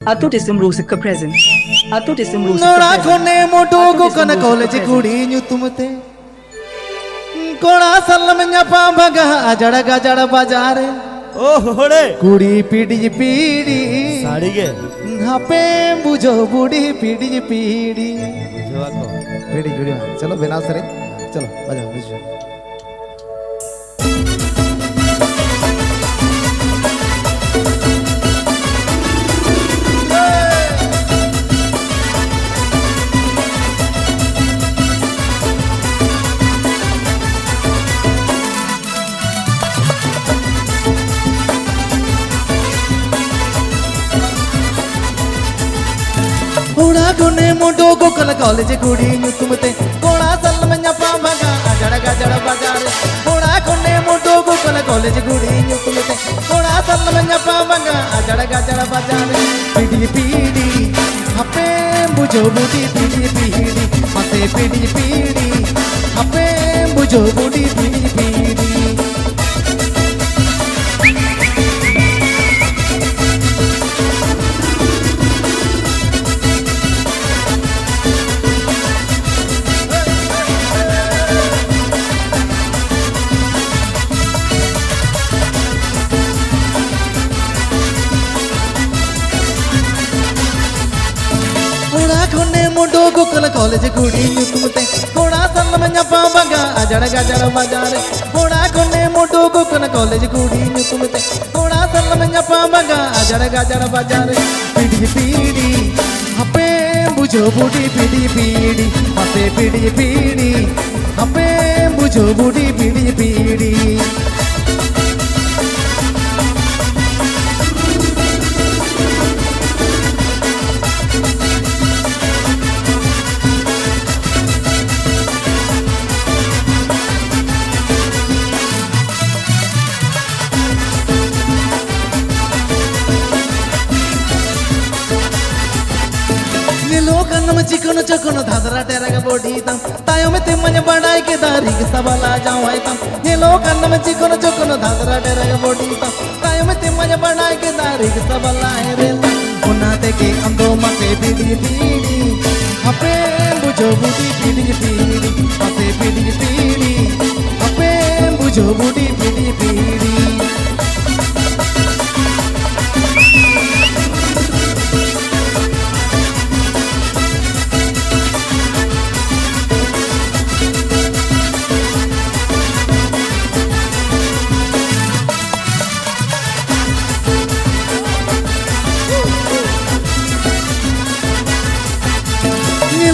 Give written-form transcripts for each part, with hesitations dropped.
Atutism Music present. Atutism Music नोड़ा present. कोने मोटो को कन कॉलेज कुड़ी न्यू तुमते कोड़ा सलम न्यापा भगा अजड़ गजड़ बाजारे ओ होड़े कुड़ी पीड़ी पीड़ी साड़ी के हापे बुझो बूढ़ी पीड़ी पीड़ी जवा को पीड़ी जुड़ी चलो बिना सरे चलो बजाओ बुझो कोड़ा कोने मोटो को कल कॉलेज कुड़ी न्यू तुमते कोड़ा सलम न्यापा भगा अजड़ गजड़ बाजारे कोड़ा कोने मोटो को कल कॉलेज कुड़ी न्यू तुमते कोड़ा सलम न्यापा भगा अजड़ गजड़ बाजारे पीड़ी पीड़ी हपे बुझो बूढ़ी पीड़ी पीड़ी हपे पीड़ी पीड़ी हपे बुझो बूढ़ी पीड़ी पीड़ी कोने मोटो को कल कॉलेज कुड़ी न्यू तुमते कोड़ा सलम न्यापा भगा अजड़ गजड़ बाजारे कोड़ा कोने मोटो को कल कॉलेज कुड़ी न्यू तुमते कोड़ा सलम न्यापा भगा अजड़ गजड़ बाजारे पीड़ी पीड़ी हपे बुझो बूढ़ी पीड़ी पीड़ी हपे पीड़ी पीड़ी हपे बुझो बूढ़ी पीड़ी पीड़ी लोकन में चिकन चकन धादरा टेरग बोडी तम तायो में तिमन बढ़ाई के दारी के सबला जाओ है तम ये लोकन में चिकन चकन धादरा टेरग बोडी तम तायो में तिमन बढ़ाई के दारी के सबला है रे उनाते के अंदो मते पीड़ी पीड़ी हपे बुझो बूढ़ी पीड़ी पीड़ी हपे पीड़ी पीड़ी हपे बुझो बूढ़ी पीड़ी पीड़ी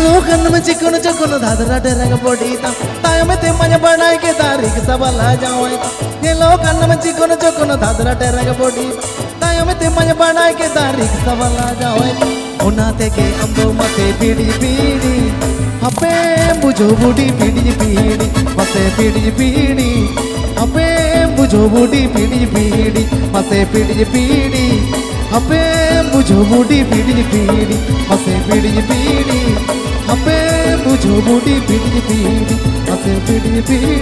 लोकन में चिकन चकन धादरा टेरग बोडी तम तायो में तिमन बढ़ाई के दारी के सबला जाओ ये लोकन में चिकन चकन धादरा टेरग बोडी तायो में तिमन बढ़ाई के दारी के सबला जाओ उनाते के अंदो मते पीड़ी पीड़ी हपे बुझो बूढ़ी पीड़ी पीड़ी मते पीड़ी पीड़ी हपे बुझो बूढ़ी पीड़ी पीड़ी मते पीड़ी पीड़ी हपे बुझो बूढ़ी पीड़ी पीड़ी मते पीड़ी पीड़ी हपे बुझो बूढ़ी पीड़ी पीड़ी हपे पीड़ी पीड़ी